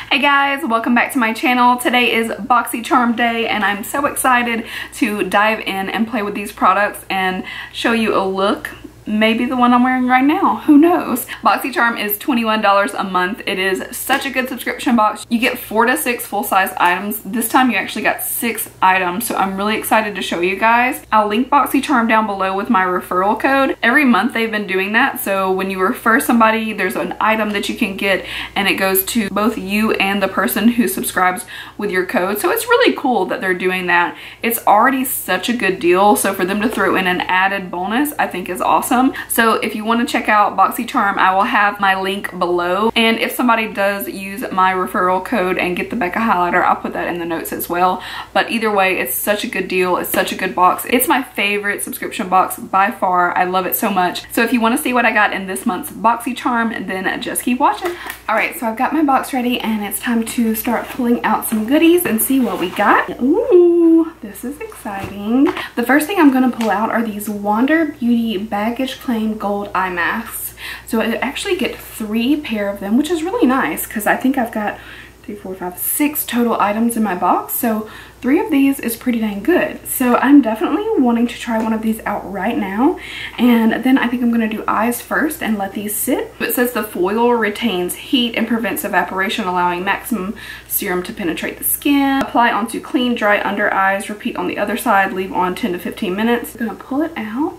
Hey guys, welcome back to my channel. Today is Boxycharm day and I'm so excited to dive in and play with these products and show you a look. Maybe the one I'm wearing right now, who knows. Boxycharm is $21 a month. It is such a good subscription box. You get 4 to 6 full-size items. This time you actually got 6 items, so I'm really excited to show you guys. I'll link Boxycharm down below with my referral code. Every month they've been doing that, so when you refer somebody, there's an item that you can get and it goes to both you and the person who subscribes with your code. So it's really cool that they're doing that. It's already such a good deal, so for them to throw in an added bonus, I think is awesome. So if you want to check out Boxycharm, I will have my link below. And if somebody does use my referral code and get the Becca highlighter, I'll put that in the notes as well. But either way, it's such a good deal. It's such a good box. It's my favorite subscription box by far. I love it so much. So if you want to see what I got in this month's Boxycharm, then just keep watching. Alright, so I've got my box ready and it's time to start pulling out some goodies and see what we got. Ooh, this is exciting. The first thing I'm going to pull out are these Wander Beauty Baggage Claim Gold Eye Masks. So I actually get 3 pair of them, which is really nice because I think I've got 3, 4, 5, 6 total items in my box. So 3 of these is pretty dang good. So I'm definitely wanting to try one of these out right now. And then I think I'm going to do eyes first and let these sit. It says the foil retains heat and prevents evaporation, allowing maximum serum to penetrate the skin. Apply onto clean, dry under eyes. Repeat on the other side. Leave on 10 to 15 minutes. I'm going to pull it out.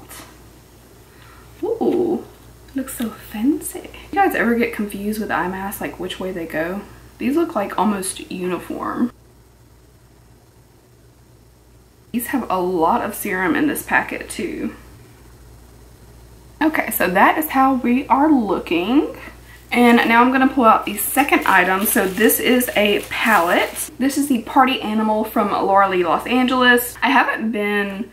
Ooh, looks so fancy. You guys ever get confused with eye masks, like which way they go? These look like almost uniform. These have a lot of serum in this packet too. Okay, so that is how we are looking. And now I'm going to pull out the second item. So this is a palette. This is the Party Animal from Laura Lee Los Angeles. I haven't been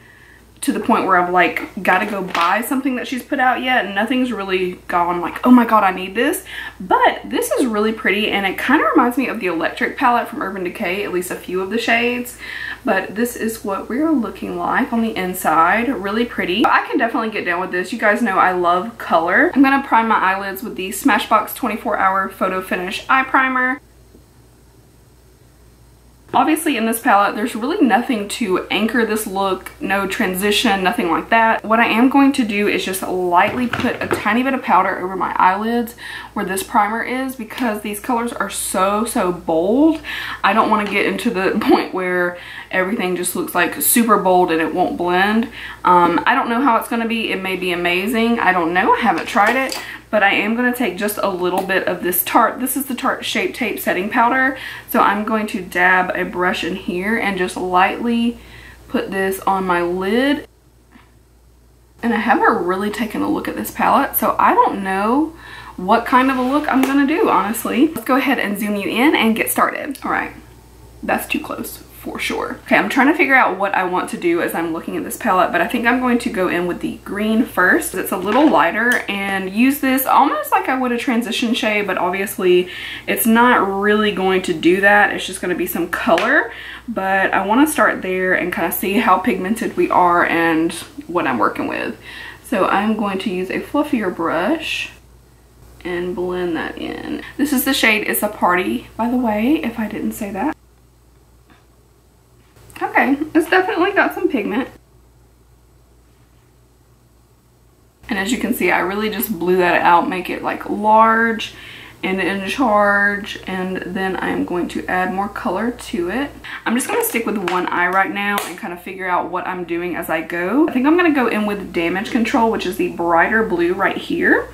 to the point where I've like got to go buy something that she's put out yet. Nothing's really gone like, oh my god, I need this. But this is really pretty and it kind of reminds me of the Electric palette from Urban Decay, at least a few of the shades. But this is what we're looking like on the inside. Really pretty. I can definitely get down with this. You guys know I love color. I'm going to prime my eyelids with the Smashbox 24-hour Photo Finish Eye Primer. Obviously in this palette, there's really nothing to anchor this look, no transition, nothing like that. What I am going to do is just lightly put a tiny bit of powder over my eyelids where this primer is because these colors are so bold. I don't want to get into the point where everything just looks like super bold and it won't blend. I don't know how it's going to be. It may be amazing. I don't know. I haven't tried it. But I am going to take just a little bit of this Tarte. This is the Tarte Shape Tape Setting Powder. So I'm going to dab a brush in here and just lightly put this on my lid. And I haven't really taken a look at this palette, so I don't know what kind of a look I'm going to do, honestly. Let's go ahead and zoom you in and get started. All right, that's too close for sure. Okay, I'm trying to figure out what I want to do as I'm looking at this palette, but I think I'm going to go in with the green first. It's a little lighter and use this almost like I would a transition shade, but obviously it's not really going to do that. It's just going to be some color, but I want to start there and kind of see how pigmented we are and what I'm working with. So I'm going to use a fluffier brush and blend that in. This is the shade It's a Party, by the way, if I didn't say that. Okay, it's definitely got some pigment. And as you can see, I really just blew that out, make it like large and in charge, and then I'm going to add more color to it. I'm just going to stick with one eye right now and kind of figure out what I'm doing as I go. I think I'm going to go in with Damage Control, which is the brighter blue right here.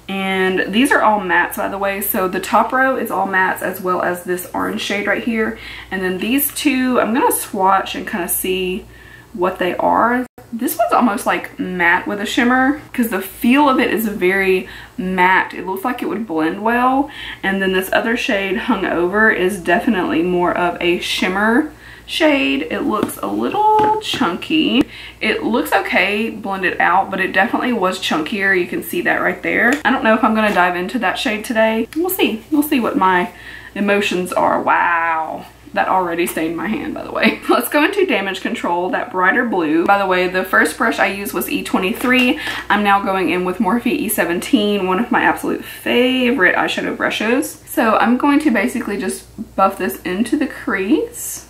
And these are all mattes, by the way, so the top row is all mattes as well as this orange shade right here. And then these two, I'm going to swatch and kind of see what they are. This one's almost like matte with a shimmer because the feel of it is very matte. It looks like it would blend well. And then this other shade hung over is definitely more of a shimmer shade. It looks a little chunky. It looks okay blended out, but it definitely was chunkier. You can see that right there. I don't know if I'm going to dive into that shade today. We'll see. We'll see what my emotions are. Wow. That already stained my hand, by the way. Let's go into damage control, that brighter blue. By the way, the first brush I used was E23. I'm now going in with Morphe E17, one of my absolute favorite eyeshadow brushes. So I'm going to basically just buff this into the crease.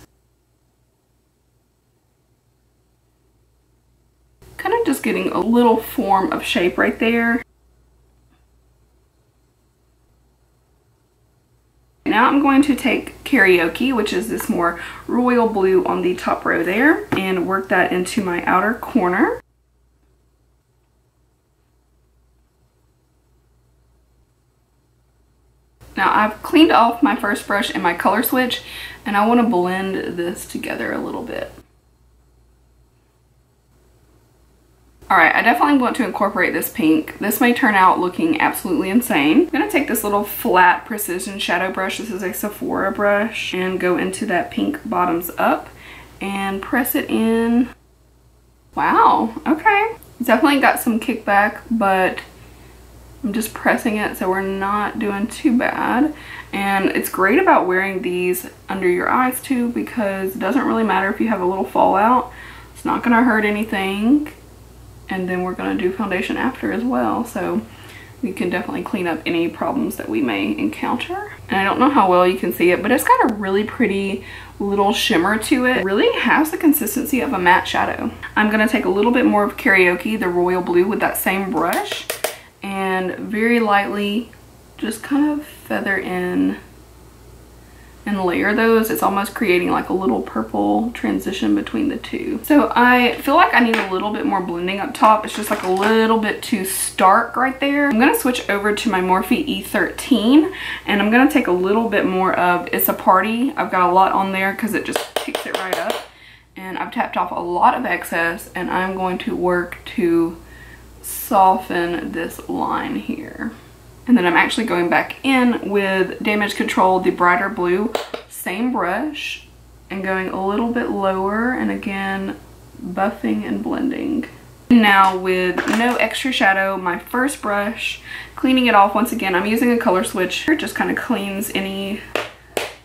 Kind of just getting a little form of shape right there. Now I'm going to take Karaoke, which is this more royal blue on the top row there, and work that into my outer corner. Now I've cleaned off my first brush and my color switch, and I want to blend this together a little bit. Alright, I definitely want to incorporate this pink. This may turn out looking absolutely insane. I'm going to take this little flat precision shadow brush, this is a Sephora brush, and go into that pink bottoms up and press it in. Wow, okay. Definitely got some kickback, but I'm just pressing it so we're not doing too bad. And it's great about wearing these under your eyes too, because it doesn't really matter if you have a little fallout. It's not going to hurt anything. And then we're going to do foundation after as well, so we can definitely clean up any problems that we may encounter. And I don't know how well you can see it, but it's got a really pretty little shimmer to it. It really has the consistency of a matte shadow. I'm going to take a little bit more of Karaoke, the royal blue, with that same brush, and very lightly just kind of feather in and layer those. It's almost creating like a little purple transition between the two. So I feel like I need a little bit more blending up top. It's just like a little bit too stark right there. I'm going to switch over to my Morphe E13, and I'm going to take a little bit more of It's a Party. I've got a lot on there because it just picks it right up, and I've tapped off a lot of excess, and I'm going to work to soften this line here. And then I'm actually going back in with Damage Control, the brighter blue, same brush, and going a little bit lower, and again, buffing and blending. Now with no extra shadow, my first brush, cleaning it off once again. I'm using a color switch. It just kind of cleans any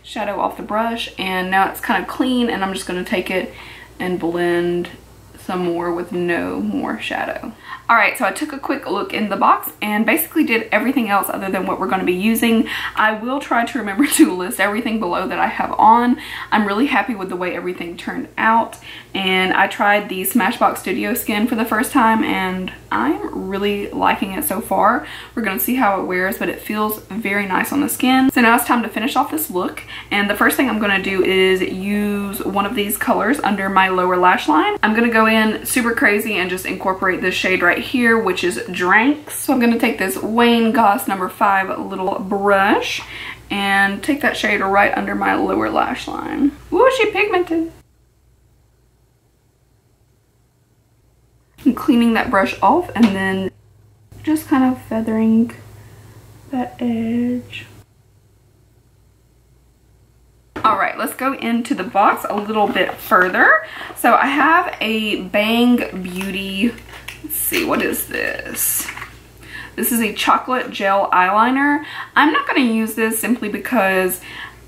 shadow off the brush, and now it's kind of clean, and I'm just going to take it and blend some more with no more shadow. Alright, so I took a quick look in the box and basically did everything else other than what we're going to be using. I will try to remember to list everything below that I have on. I'm really happy with the way everything turned out, and I tried the Smashbox Studio Skin for the first time, and I'm really liking it so far. We're going to see how it wears, but it feels very nice on the skin. So now it's time to finish off this look, and the first thing I'm going to do is use one of these colors under my lower lash line. I'm going to go in super crazy and just incorporate this shade right here, which is Drank. So I'm going to take this Wayne Goss number 5 little brush and take that shade right under my lower lash line. Ooh, she pigmented. I'm cleaning that brush off and then just kind of feathering that edge. Alright, let's go into the box a little bit further. So I have a Bang Beauty, let's see, what is this? This is a chocolate gel eyeliner. I'm not going to use this simply because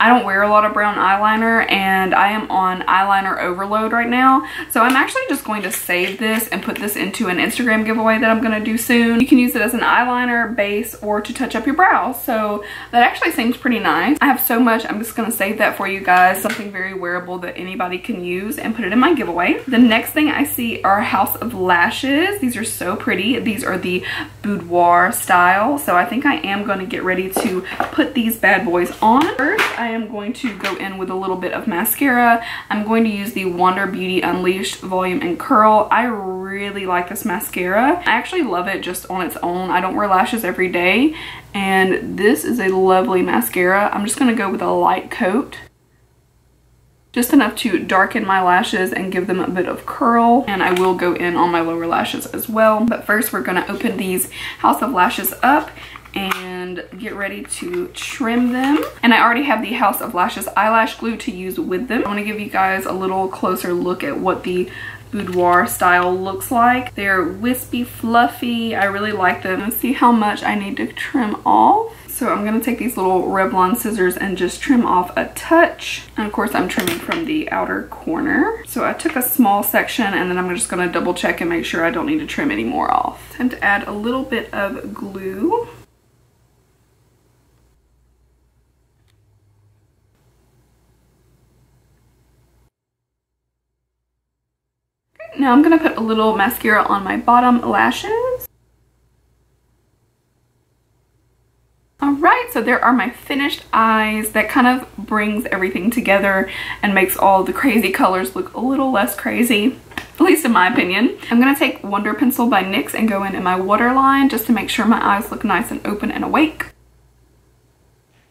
I don't wear a lot of brown eyeliner, and I am on eyeliner overload right now. So I'm actually just going to save this and put this into an Instagram giveaway that I'm going to do soon. You can use it as an eyeliner base or to touch up your brows. So that actually seems pretty nice. I have so much, I'm just going to save that for you guys. Something very wearable that anybody can use, and put it in my giveaway. The next thing I see are House of Lashes. These are so pretty. These are the Boudoir style. So I think I am going to get ready to put these bad boys on. First, I am going to go in with a little bit of mascara. I'm going to use the Wonder Beauty Unleashed Volume and Curl. I really like this mascara. I actually love it just on its own. I don't wear lashes every day, and this is a lovely mascara. I'm just going to go with a light coat, just enough to darken my lashes and give them a bit of curl, and I will go in on my lower lashes as well. But first we're going to open these House of Lashes up and get ready to trim them. And I already have the House of Lashes eyelash glue to use with them. I want to give you guys a little closer look at what the Boudoir style looks like. They're wispy, fluffy. I really like them. Let's see how much I need to trim off. So I'm gonna take these little Revlon scissors and just trim off a touch. And of course I'm trimming from the outer corner. So I took a small section and then I'm just gonna double check and make sure I don't need to trim any more off. Time to add a little bit of glue. Okay, now I'm gonna put a little mascara on my bottom lashes. Alright, so there are my finished eyes. That kind of brings everything together and makes all the crazy colors look a little less crazy, at least in my opinion. I'm going to take Wonder Pencil by NYX and go in my waterline just to make sure my eyes look nice and open and awake.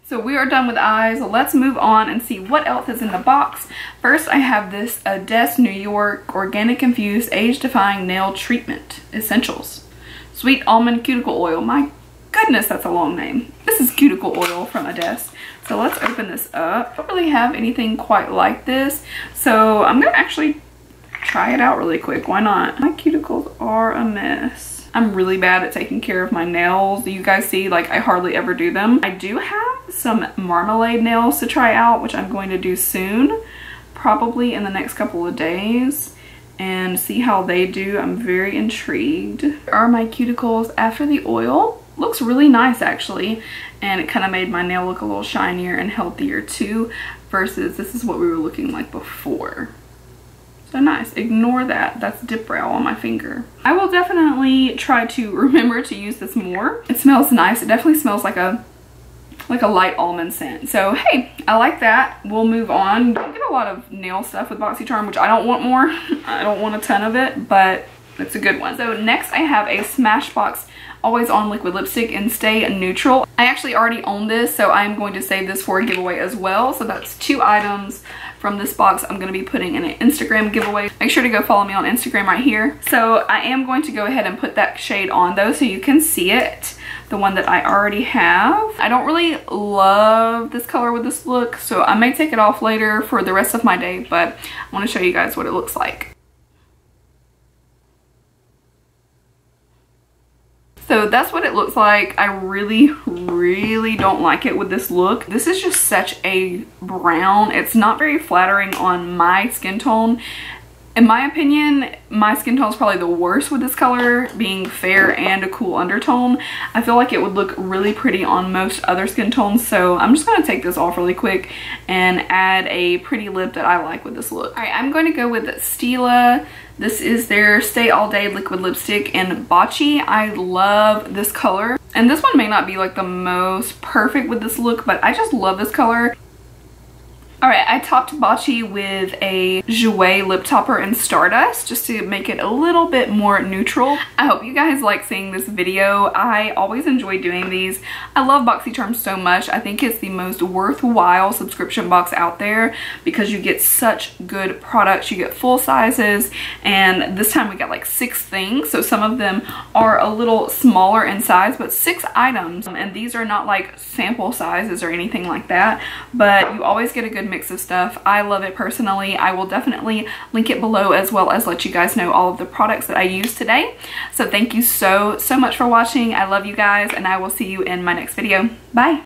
So we are done with eyes. Let's move on and see what else is in the box. First, I have this Adess New York Organic Infused Age Defying Nail Treatment Essentials. Sweet Almond Cuticle Oil. My goodness, that's a long name. This is cuticle oil from Adess. So let's open this up. I don't really have anything quite like this, so I'm gonna actually try it out really quick. Why not? My cuticles are a mess. I'm really bad at taking care of my nails. You guys see, like, I hardly ever do them. I do have some marmalade nails to try out, which I'm going to do soon, probably in the next couple of days, and see how they do. I'm very intrigued. Here are my cuticles after the oil. Looks really nice actually, and it kind of made my nail look a little shinier and healthier too, versus this is what we were looking like before. So nice. Ignore that. That's dip brow on my finger. I will definitely try to remember to use this more. It smells nice. It definitely smells like a light almond scent. So hey, I like that. We'll move on. I get a lot of nail stuff with Boxycharm, which I don't want more. I don't want a ton of it, but it's a good one. So next I have a Smashbox Always On Liquid Lipstick in Stay Neutral. I actually already own this, so I'm going to save this for a giveaway as well. So that's 2 items from this box I'm going to be putting in an Instagram giveaway. Make sure to go follow me on Instagram right here. So I am going to go ahead and put that shade on though so you can see it, the one that I already have. I don't really love this color with this look, so I may take it off later for the rest of my day, but I want to show you guys what it looks like. So that's what it looks like. I really don't like it with this look. This is just such a brown. It's not very flattering on my skin tone. In my opinion, my skin tone is probably the worst with this color, being fair and a cool undertone. I feel like it would look really pretty on most other skin tones, so I'm just going to take this off really quick and add a pretty lip that I like with this look. Alright, I'm going to go with Stila. This is their Stay All Day Liquid Lipstick in Baci. I love this color. And this one may not be like the most perfect with this look, but I just love this color. Alright, I topped Baci with a Jouer lip topper in Stardust just to make it a little bit more neutral. I hope you guys like seeing this video. I always enjoy doing these. I love Boxycharm so much. I think it's the most worthwhile subscription box out there because you get such good products. You get full sizes, and this time we got like 6 things. So some of them are a little smaller in size, but 6 items. And these are not like sample sizes or anything like that, but you always get a good mix of stuff. I love it personally. I will definitely link it below as well as let you guys know all of the products that I used today. So thank you so much for watching. I love you guys, and I will see you in my next video. Bye.